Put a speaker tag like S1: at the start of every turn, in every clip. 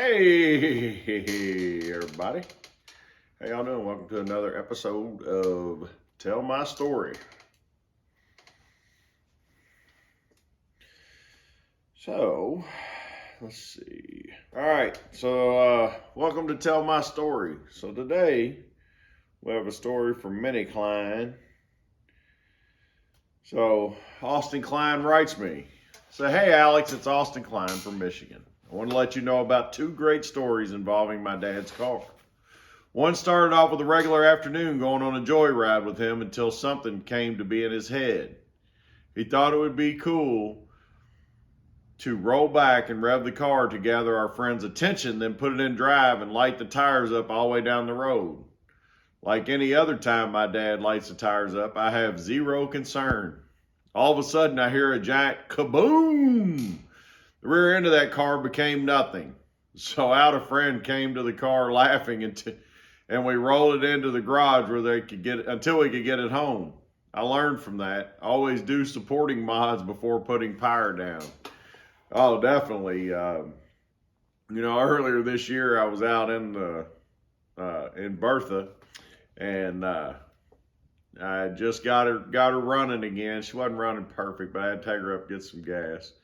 S1: Hey, everybody. How y'all doing? Welcome to another episode of Tell My Story. So, let's see. All right, so welcome to Tell My Story. So today, we have a story from Minnie Klein. So, Austin Klein writes me. Say, hey, Alex, it's Austin Klein from Michigan. I want to let you know about two great stories involving my dad's car. One started off with a regular afternoon going on a joyride with him until something came to be in his head. He thought it would be cool to roll back and rev the car to gather our friend's attention, then put it in drive and light the tires up all the way down the road. Like any other time my dad lights the tires up, I have zero concern. All of a sudden, I hear a giant kaboom. The rear end of that car became nothing. So out a friend came to the car laughing and we rolled it into the garage where they could get it until we could get it home. I learned from that. Always do supporting mods before putting power down. Oh, definitely. Earlier this year I was out in Bertha, and I just got her running again. She wasn't running perfect, but I had to take her up and get some gas.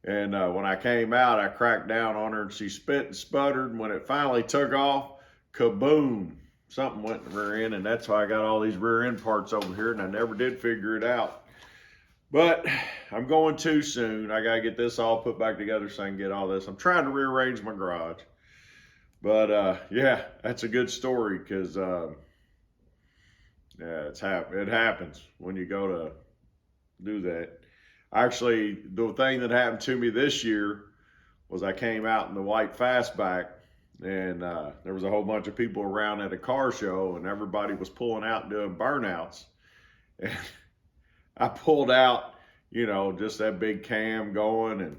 S1: And when I came out, I cracked down on her, and she spit and sputtered. And when it finally took off, kaboom! Something went in the rear end, and that's why I got all these rear end parts over here, and I never did figure it out. But I'm going too soon. I got to get this all put back together so I can get all this. I'm trying to rearrange my garage. But yeah, that's a good story because it happens when you go to do that. Actually, the thing that happened to me this year was I came out in the white fastback, and there was a whole bunch of people around at a car show, and everybody was pulling out and doing burnouts. And I pulled out, just that big cam going, and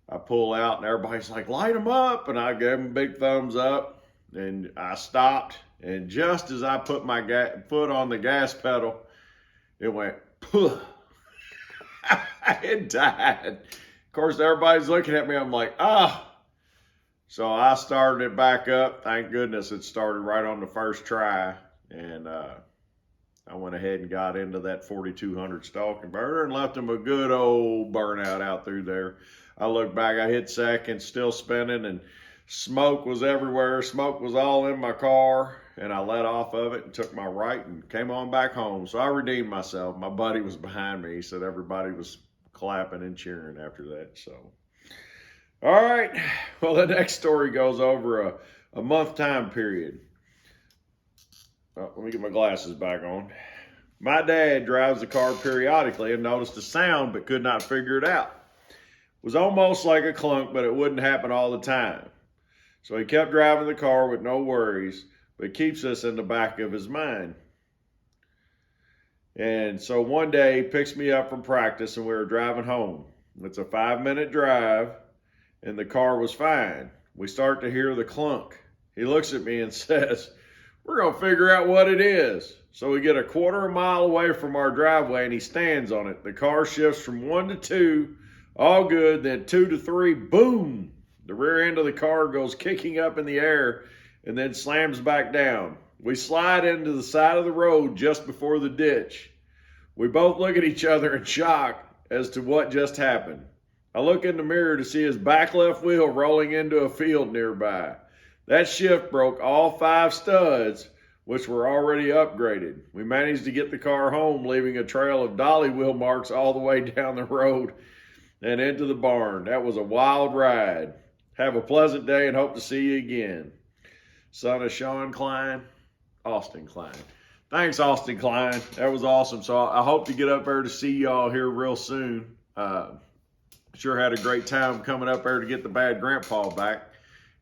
S1: I pull out, and everybody's like, light them up, and I gave them a big thumbs up, and I stopped, and just as I put my foot on the gas pedal, it went, puh. It died. Of course, everybody's looking at me. I'm like, ah. So I started it back up. Thank goodness it started right on the first try. And I went ahead and got into that 4200 stall converter and left them a good old burnout out through there. I looked back, I hit second, still spinning, and smoke was everywhere. Smoke was all in my car. And I let off of it and took my right and came on back home. So I redeemed myself. My buddy was behind me. He said everybody was clapping and cheering after that. So, all right. Well, the next story goes over a month time period. Oh, let me get my glasses back on. My dad drives the car periodically and noticed a sound but could not figure it out. It was almost like a clunk, but it wouldn't happen all the time. So he kept driving the car with no worries, but it keeps us in the back of his mind. And so one day he picks me up from practice and we were driving home. It's a 5-minute drive and the car was fine. We start to hear the clunk. He looks at me and says, we're going to figure out what it is. So we get a quarter of a mile away from our driveway and he stands on it. The car shifts from 1 to 2, all good. Then 2 to 3, boom. The rear end of the car goes kicking up in the air and then slams back down. We slide into the side of the road just before the ditch. We both look at each other in shock as to what just happened. I look in the mirror to see his back left wheel rolling into a field nearby. That shift broke all 5 studs, which were already upgraded. We managed to get the car home, leaving a trail of dolly wheel marks all the way down the road and into the barn. That was a wild ride. Have a pleasant day and hope to see you again. Son of Sean Klein, Austin Klein. Thanks, Austin Klein. That was awesome. So I hope to get up there to see y'all here real soon. Sure had a great time coming up there to get the bad grandpa back.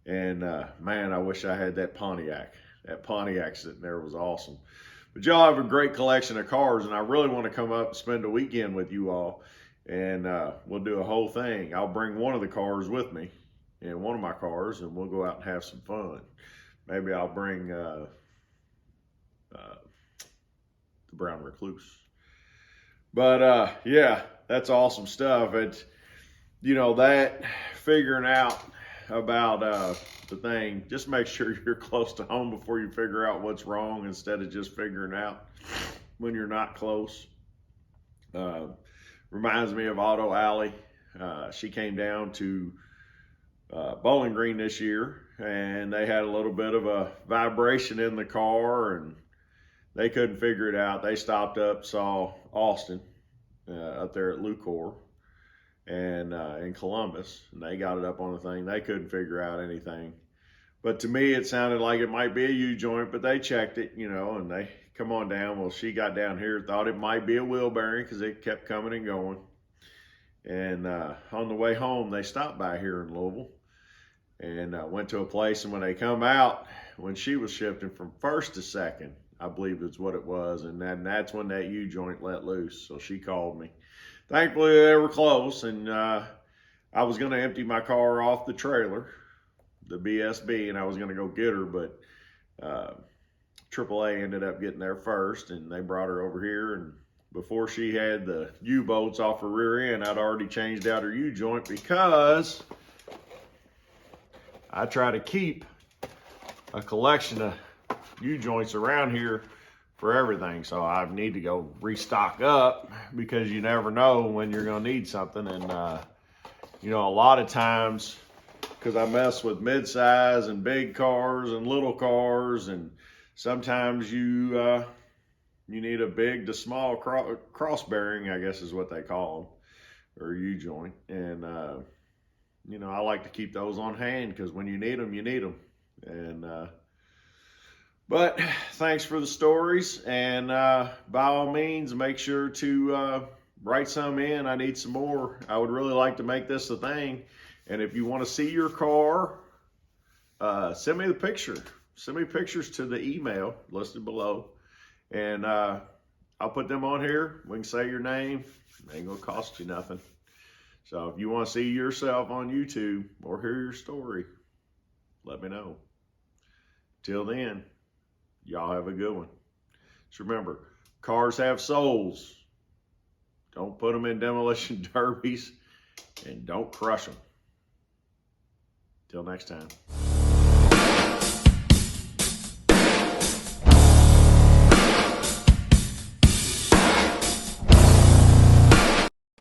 S1: And man, I wish I had that Pontiac. That Pontiac sitting there was awesome. But y'all have a great collection of cars, and I really want to come up and spend a weekend with you all. And we'll do a whole thing. I'll bring one of the cars with me, in one of my cars, and we'll go out and have some fun. Maybe I'll bring the Brown Recluse. But yeah, that's awesome stuff. It's, that figuring out about the thing, just make sure you're close to home before you figure out what's wrong instead of just figuring out when you're not close. Reminds me of Auto Alley. She came down to Bowling Green this year, and they had a little bit of a vibration in the car, and they couldn't figure it out. They stopped up, saw Austin up there at Lucor and in Columbus, and they got it up on the thing. They couldn't figure out anything. But to me, it sounded like it might be a U-joint, but they checked it, you know, and they come on down. Well, she got down here, thought it might be a wheel bearing because it kept coming and going. And on the way home, they stopped by here in Louisville and went to a place. And when they come out, when she was shifting from first to second, I believe is what it was. And that's when that U-joint let loose. So she called me. Thankfully, they were close. And I was going to empty my car off the trailer, the BSB, and I was going to go get her. But AAA ended up getting there first, and they brought her over here. And before she had the U-bolts off her rear end, I'd already changed out her U-joint because I try to keep a collection of U-joints around here for everything. So I need to go restock up because you never know when you're going to need something. And, you know, a lot of times, because I mess with mid-size and big cars and little cars, and sometimes you need a big to small cross bearing, I guess is what they call them, or U-joint. And, you know, I like to keep those on hand because when you need them, you need them. And, but thanks for the stories. And by all means, make sure to write some in. I need some more. I would really like to make this a thing. And if you want to see your car, send me the picture. Send me pictures to the email listed below. And I'll put them on here. We can say your name. It ain't gonna cost you nothing. So if you want to see yourself on YouTube or hear your story, let me know. Till then, y'all have a good one. Just remember, cars have souls. Don't put them in demolition derbies, and don't crush them. Till next time.